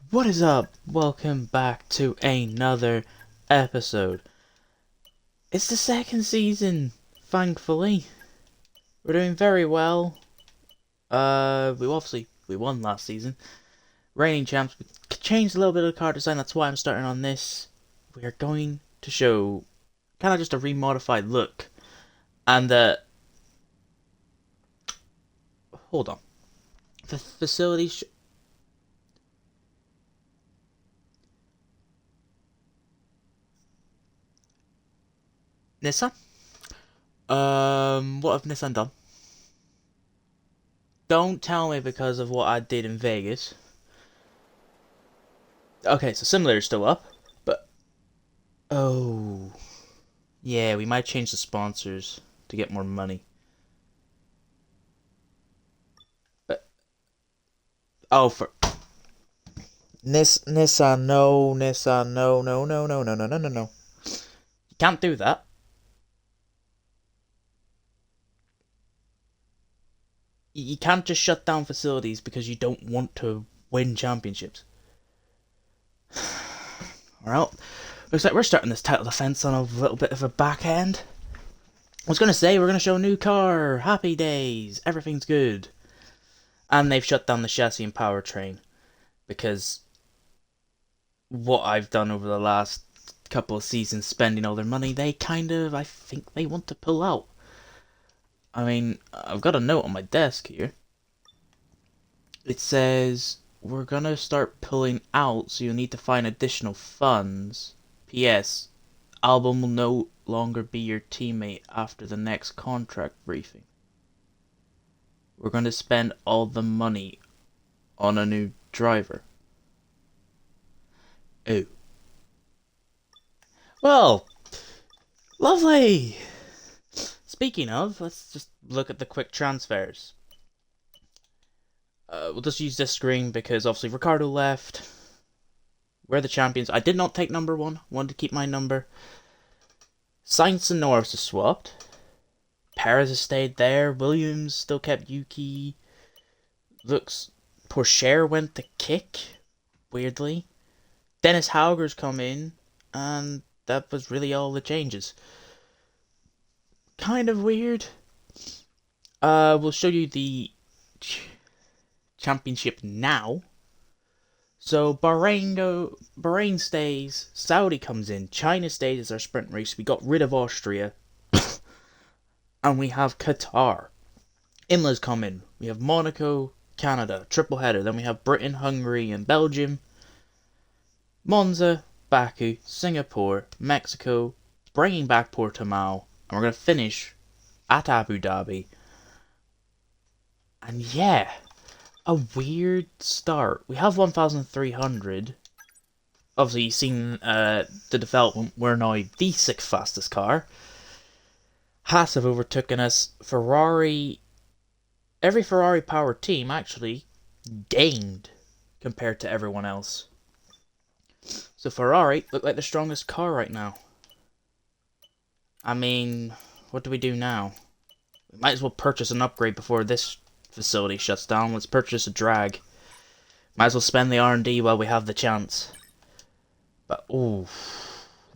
What is up? Welcome back to another episode. It's the second season, thankfully. We're doing very well. We won last season. Reigning champs. We changed a little bit of the card design, that's why I'm starting on this. We are going to show kind of just a remodified look. And hold on. The facility Nissan? What have Nissan done? Don't tell me because of what I did in Vegas. Okay, so Simulator's still up, but oh, yeah, we might change the sponsors to get more money. But for Nissan, no, Nissan, no, no, no, no, no, no, no, no, no. You can't do that. You can't just shut down facilities because you don't want to win championships. Alright, looks like we're starting this title defense on a little bit of a backhand. I was gonna say we're gonna show a new car, happy days, everything's good, and they've shut down the chassis and powertrain because what I've done over the last couple of seasons spending all their money, they kind of, I think they want to pull out. I mean, I've got a note on my desk here. It says, we're gonna start pulling out, so you'll need to find additional funds. P.S. Albon will no longer be your teammate after the next contract briefing. We're gonna spend all the money on a new driver. Oh. Well, lovely! Speaking of, let's just look at the quick transfers. We'll just use this screen because obviously Ricardo left. We're the champions. I did not take number one. Wanted to keep my number. Sainz and Norris are swapped. Perez has stayed there. Williams still kept Yuki. Looks... Pourchaire went to kick. Weirdly. Dennis Hauger's come in. And that was really all the changes. Kind of weird. We'll show you the championship now. So Bahrain stays, Saudi comes in, China stays as our sprint race. We got rid of Austria, and we have Qatar. Imola's come in. We have Monaco, Canada, triple header. Then we have Britain, Hungary, and Belgium. Monza, Baku, Singapore, Mexico, bringing back Portimao, and we're gonna finish at Abu Dhabi. And yeah, a weird start. We have 1,300. Obviously, you've seen the development. We're now the sixth fastest car. Haas have overtaken us. Every Ferrari powered team actually gained compared to everyone else. So Ferrari look like the strongest car right now. I mean, what do we do now? We might as well purchase an upgrade before this facility shuts down. Let's purchase a drag. Might as well spend the R&D while we have the chance. But ooh,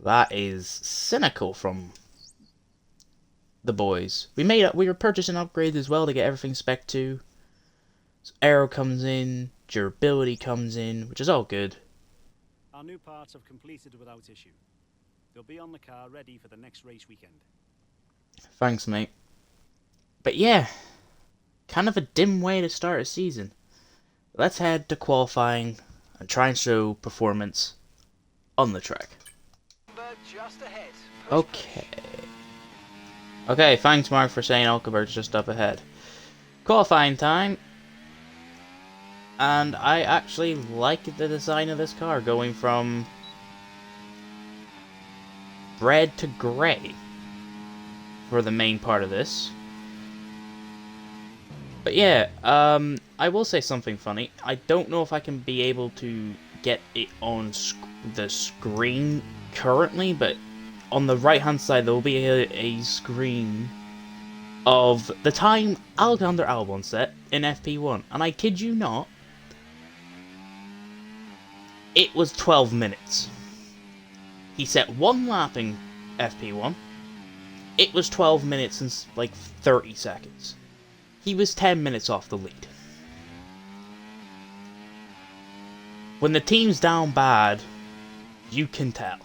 that is cynical from the boys. We were purchasing upgrades as well to get everything spec 2. So aero comes in, durability comes in, which is all good. Our new parts have completed without issue. They'll be on the car ready for the next race weekend. Thanks, mate. But yeah, kind of a dim way to start a season. Let's head to qualifying and try and show performance on the track. Okay. Okay, thanks Mark for saying Hulkenberg's just up ahead. Qualifying time. And I actually like the design of this car, going from red to grey for the main part of this. But yeah, I will say something funny. I don't know if I can be able to get it on the screen currently, but on the right hand side there will be a screen of the time Alexander Albon set in FP1. And I kid you not, it was 12 minutes. He set one lap in FP1. It was 12 minutes and like 30 seconds. He was 10 minutes off the lead. When the team's down bad, you can tell.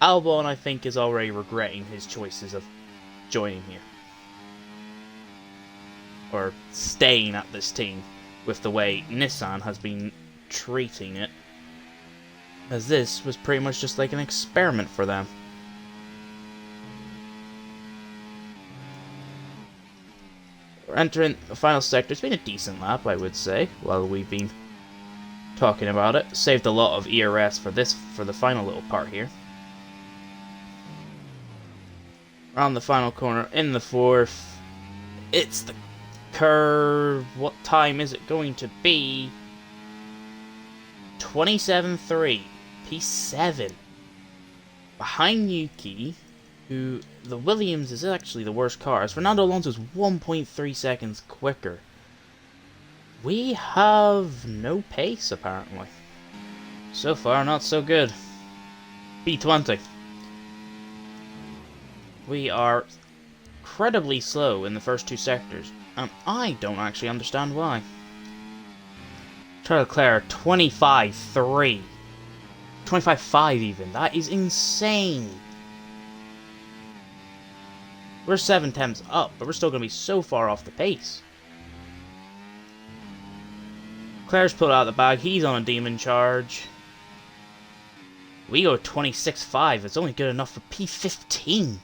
Albon, I think, is already regretting his choices of joining here. Or staying at this team with the way Nissan has been treating it. As this was pretty much just like an experiment for them. We're entering the final sector. It's been a decent lap, I would say, while we've been talking about it. Saved a lot of ERS for the final little part here. Around the final corner in the fourth. It's the curve. What time is it going to be? 27.3. P7. Behind Yuki, who the Williams is actually the worst car, as Fernando Alonso is 1.3 seconds quicker. We have no pace, apparently. So far, not so good. P20. We are incredibly slow in the first two sectors, and I don't actually understand why. Charles Leclerc, 25.3. 25.5 even. That is insane. We're 7 tenths up, but we're still going to be so far off the pace. Claire's pulled out of the bag. He's on a demon charge. We go 26.5. It's only good enough for P15.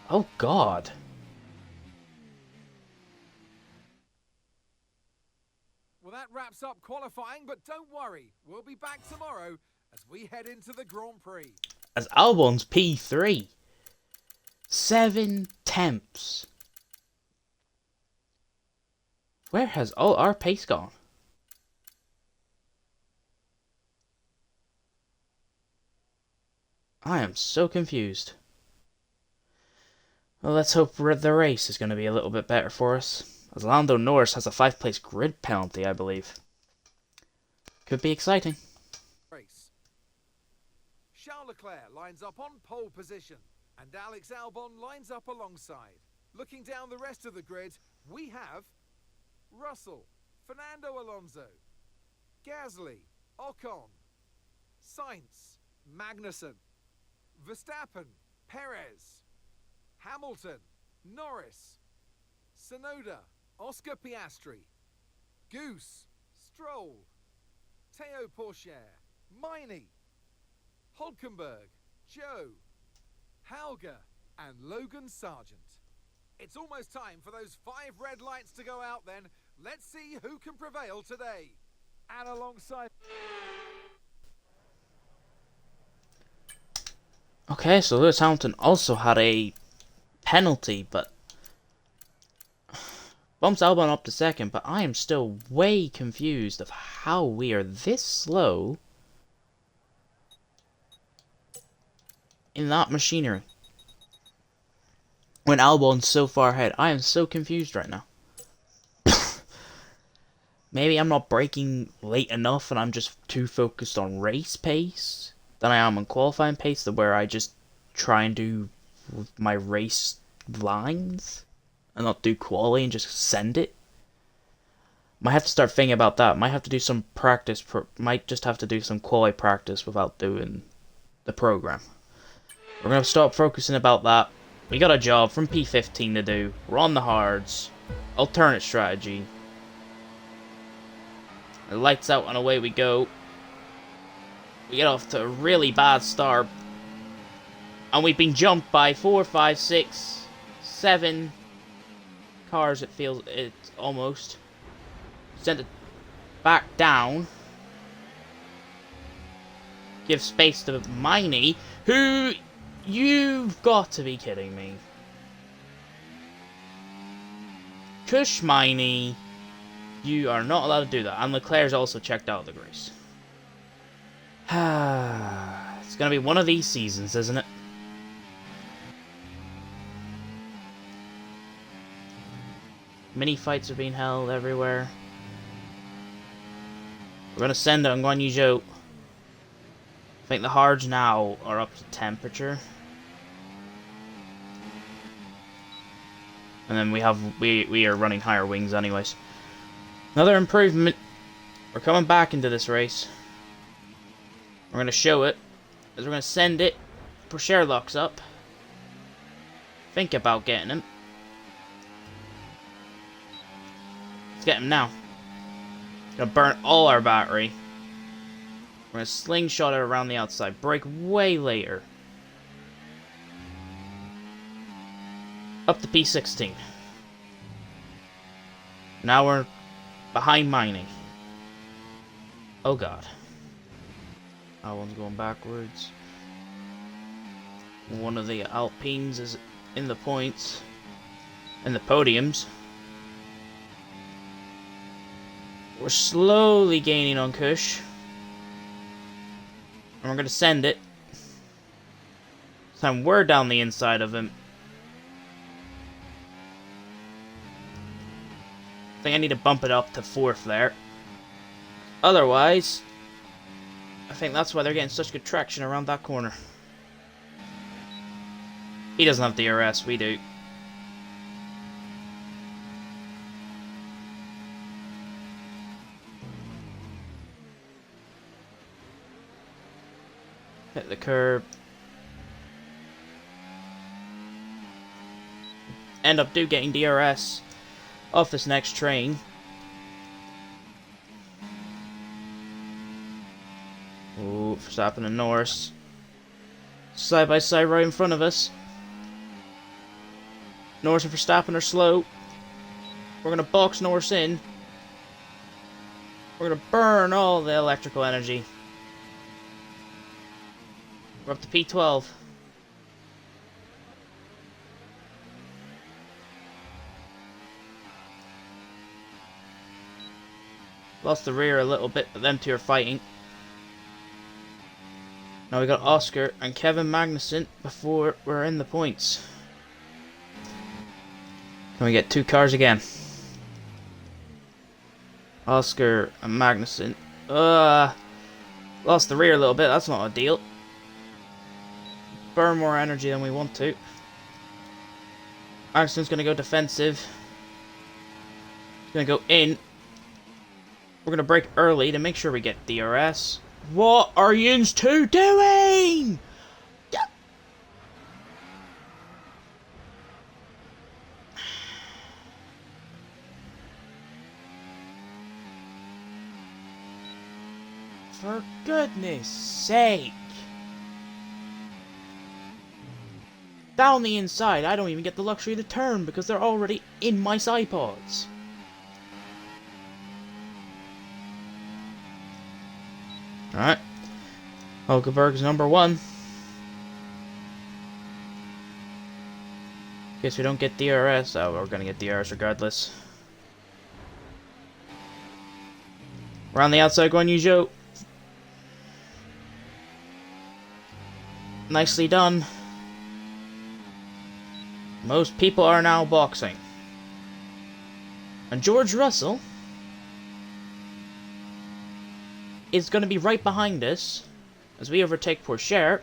Oh, God. Well, that wraps up qualifying, but don't worry. We'll be back tomorrow as we head into the Grand Prix. As Albon's P3. 7 tenths. Where has all our pace gone? I am so confused. Well, let's hope the race is going to be a little bit better for us, as Lando Norris has a 5th-place grid penalty, I believe. Could be exciting. Race. Charles Leclerc lines up on pole position, and Alex Albon lines up alongside. Looking down the rest of the grid, we have Russell, Fernando Alonso, Gasly, Ocon, Sainz, Magnussen, Verstappen, Perez, Hamilton, Norris, Tsunoda, Oscar Piastri, Goose, Stroll, Teo Pourchaire, Miney, Hulkenberg, Joe, Hauger, and Logan Sargent. It's almost time for those 5 red lights to go out then. Let's see who can prevail today. And alongside... Okay, so Lewis Hamilton also had a penalty, but bumps Albon up to 2nd, but I am still way confused of how we are this slow in that machinery when Albon's so far ahead. I am so confused right now. Maybe I'm not braking late enough and I'm just too focused on race pace than I am on qualifying pace, to where I just try and do my race lines and not do quali and just send it. Might have to start thinking about that. Might have to do some practice. Might just have to do some quali practice without doing the program. We're going to stop focusing about that. We got a job from P15 to do. We're on the hards. Alternate strategy. The lights out and away we go. We get off to a really bad start. And we've been jumped by 4, 5, 6, 7 cars, it feels, it's almost. Sent it back down. Give space to Miney, who... You've got to be kidding me. Kush Miney, you are not allowed to do that. And Leclerc's also checked out of the race. It's going to be one of these seasons, isn't it? Mini fights are being held everywhere. We're gonna send it on Guan Yu Zhou. I think the hards now are up to temperature. And then we are running higher wings anyways. Another improvement. We're coming back into this race. We're gonna show it. As we're gonna send it. Put Sherlock's up. Think about getting him. Let's get him now. Gonna burn all our battery. We're gonna slingshot it around the outside. Brake way later. Up to P16. Now we're behind mining. Oh god. That one's going backwards. One of the Alpines is in the points. In the podiums. We're slowly gaining on Kush. And we're gonna send it. This time we're down the inside of him. I think I need to bump it up to 4th there. Otherwise, I think that's why they're getting such good traction around that corner. He doesn't have DRS, we do. Hit the curb. End up getting DRS off this next train. Ooh, Verstappen and Norris. Side by side right in front of us. Norris and Verstappen are slow. We're gonna box Norris in. We're gonna burn all the electrical energy. We're up to P12. Lost the rear a little bit, but them two are fighting. Now we got Oscar and Kevin Magnussen before we're in the points. Can we get 2 cars again? Oscar and Magnussen. Lost the rear a little bit, that's not a deal. Burn more energy than we want to. Magnussen's gonna go defensive. He's gonna go in. We're gonna brake early to make sure we get DRS. What are yous two doing? For goodness sake. Down the inside, I don't even get the luxury of the turn because they're already in my side pods. Alright. Hulkenberg's number 1. Guess we don't get DRS. Oh, we're gonna get DRS regardless. We're on the outside, Guan Yu Zhou. Nicely done. Most people are now boxing. And George Russell is going to be right behind us as we overtake Pourchaire.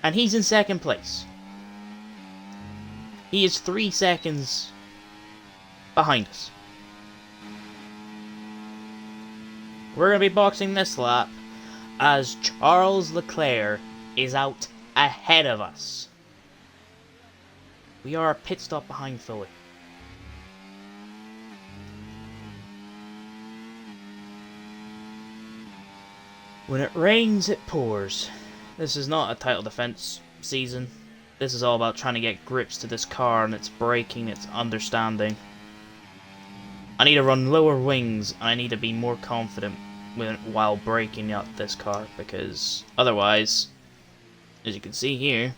And he's in 2nd place. He is 3 seconds behind us. We're going to be boxing this lap as Charles Leclerc is out ahead of us. We are a pit stop behind Philly. When it rains, it pours. This is not a title defense season. This is all about trying to get grips to this car and its braking, its understanding. I need to run lower wings and I need to be more confident while braking up this car, because otherwise, as you can see here,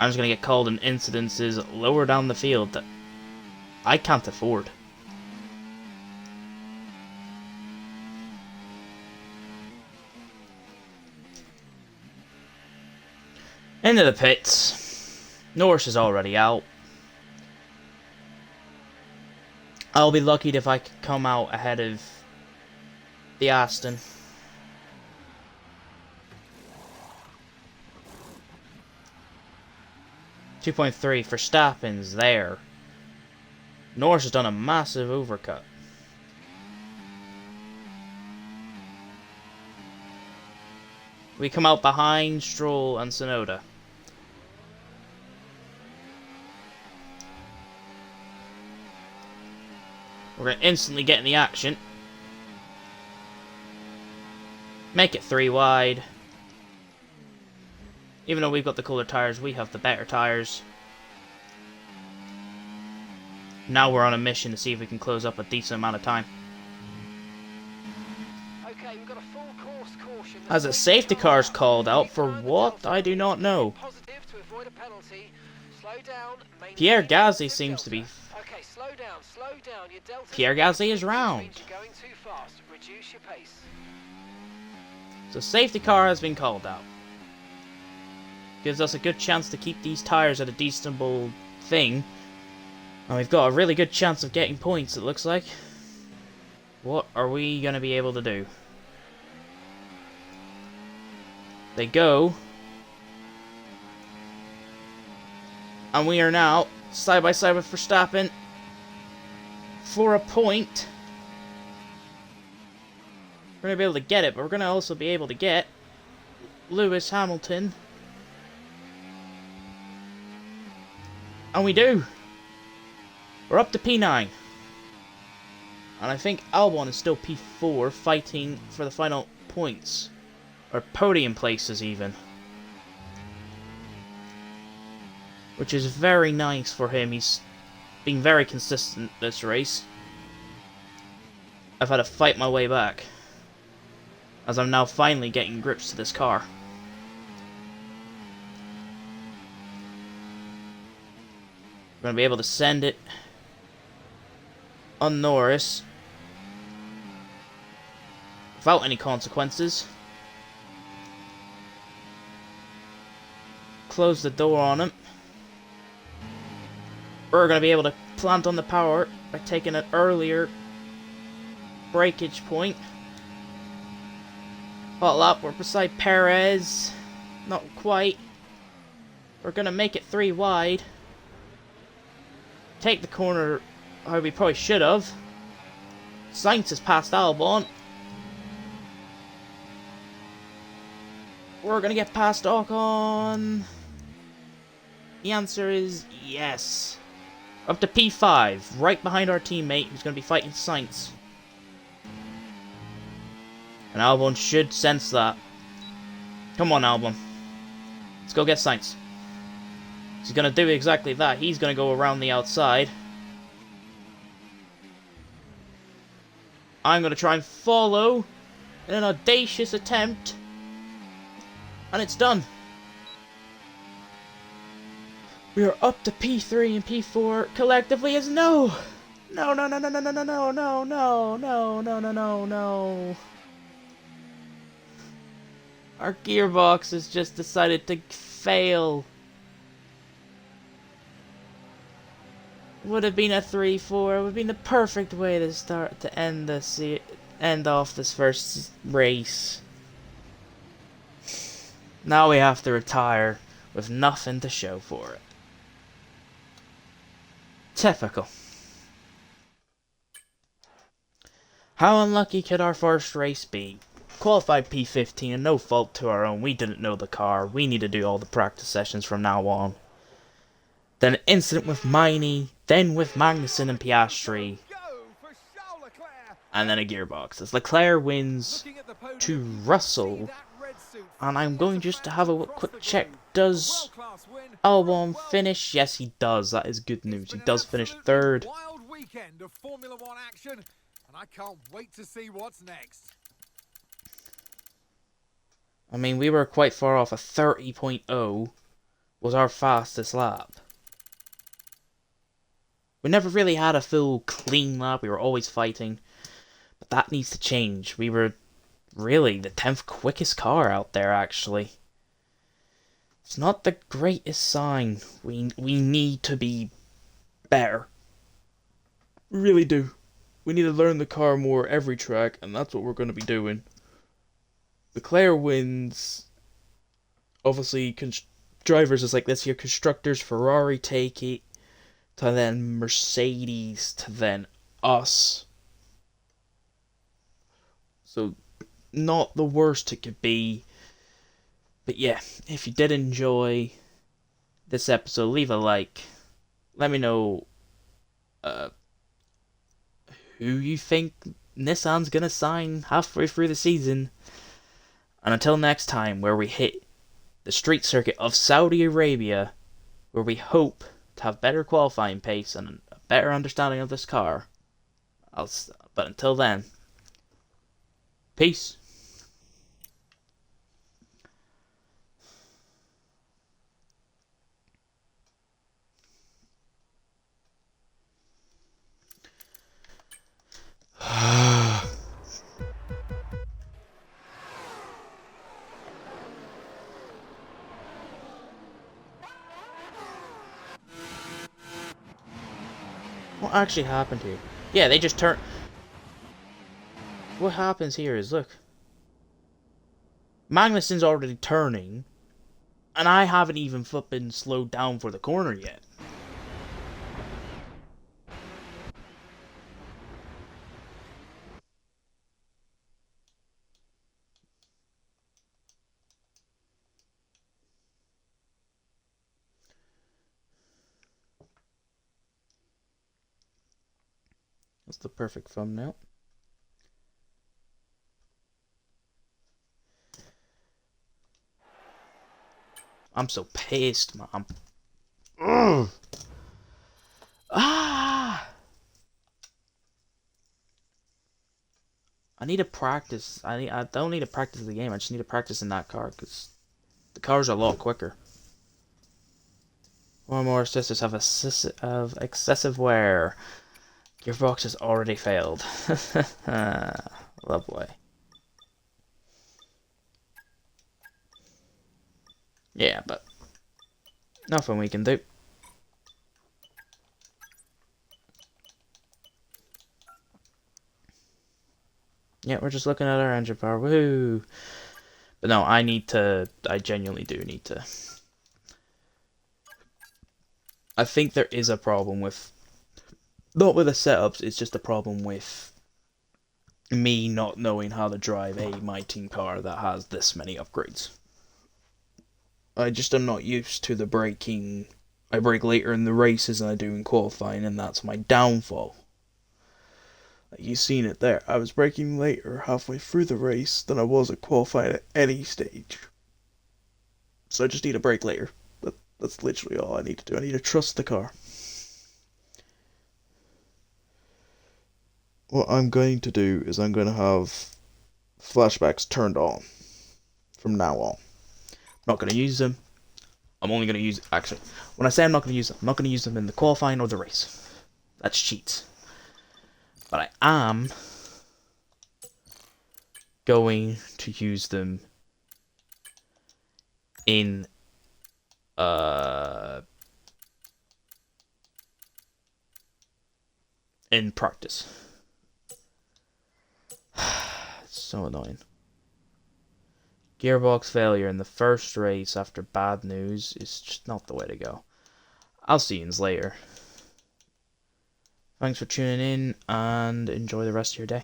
I'm just going to get called in incidences lower down the field that I can't afford. Into the pits. Norris is already out. I'll be lucky if I can come out ahead of the Aston. .3 for Verstappen's there. Norris has done a massive overcut. We come out behind Stroll and Tsunoda. We're going to instantly get in the action. Make it 3 wide. Even though we've got the cooler tyres, we have the better tyres. Now we're on a mission to see if we can close up a decent amount of time. Okay, we've got a full course caution. As a safety car is called out for what? I do not know. Positive to avoid a penalty. Slow down. Pierre Gasly seems to be... Okay, slow down, slow down. Your delta. Pierre Gasly is round. You're going too fast. Reduce your pace. So safety car has been called out. Gives us a good chance to keep these tyres at a decent thing. And we've got a really good chance of getting points, it looks like. What are we going to be able to do? They go. And we are now side by side with Verstappen for a point. We're going to be able to get it, but we're going to also be able to get Lewis Hamilton. And we do. We're up to P9. And I think Albon is still P4, fighting for the final points. Or podium places, even. Which is very nice for him. He's been very consistent this race. I've had to fight my way back, as I'm now finally getting grips to this car. We're going to be able to send it on Norris without any consequences. Close the door on him. We're going to be able to plant on the power by taking an earlier breakage point. Hot lap, we're beside Perez. Not quite. We're going to make it 3 wide. Take the corner how we probably should have. Sainz has passed Albon. We're going to get past Ocon. The answer is yes. Up to P5, right behind our teammate who's going to be fighting Sainz. And Albon should sense that. Come on, Albon. Let's go get Sainz. He's going to do exactly that. He's going to go around the outside. I'm going to try and follow in an audacious attempt. And it's done. We are up to P3 and P4 collectively as no. No, no, no, no, no, no, no, no, no, no, no, no, no, no, no. Our gearbox has just decided to fail. Would have been a 3-4. It would have been the perfect way to end off this first race. Now we have to retire with nothing to show for it. Typical. How unlucky could our first race be? Qualified P15 and no fault to our own. We didn't know the car. We need to do all the practice sessions from now on. Then an incident with Miney, then with Magnussen and Piastri, and then a gearbox. As Leclerc wins to Russell, and I'm going just to have a quick check. Does Albon finish? Yes, he does. That is good news. He does finish third. Wild weekend of Formula One action, and I can't wait to see what's next. I mean, we were quite far off. A 30.0 was our fastest lap. We never really had a full clean lap. We were always fighting. But that needs to change. We were really the 10th quickest car out there, actually. It's not the greatest sign. We need to be better. We really do. We need to learn the car more every track, and that's what we're going to be doing. Leclerc wins. Obviously, drivers is like this here. Constructors, Ferrari take it, to then Mercedes, to then us. So, not the worst it could be. But yeah, if you did enjoy this episode, leave a like. Let me know who you think Nissan's gonna sign halfway through the season. And until next time, where we hit the street circuit of Saudi Arabia, where we hope to have better qualifying pace and a better understanding of this car. But until then, peace. What actually happened here? Yeah, they just turned. What happens here is, look. Magnussen's already turning, and I haven't even flipping slowed down for the corner yet. That's the perfect thumbnail. I'm so pissed, Mom. Ugh. Ah! I need to practice. I don't need to practice the game. I just need to practice in that car because the cars are a lot quicker. One more sisters have excessive wear. Gearbox has already failed. Lovely. Yeah, but nothing we can do. Yeah, we're just looking at our engine power. Woo! But no, I genuinely do need to. I think there is a problem with, not with the setups, it's just a problem with me not knowing how to drive a My Team car that has this many upgrades. I just am not used to the braking. I brake later in the races than I do in qualifying, and that's my downfall. You've seen it there. I was braking later halfway through the race than I was at qualifying at any stage. So I just need to brake later. That's literally all I need to do. I need to trust the car. What I'm going to do is I'm going to have flashbacks turned on from now on. I'm not going to use them. I'm only going to use... Actually, when I say I'm not going to use them, I'm not going to use them in the qualifying or the race. That's cheats. But I am going to use them in practice. It's so annoying. Gearbox failure in the first race after bad news is just not the way to go. I'll see you later. Thanks for tuning in and enjoy the rest of your day.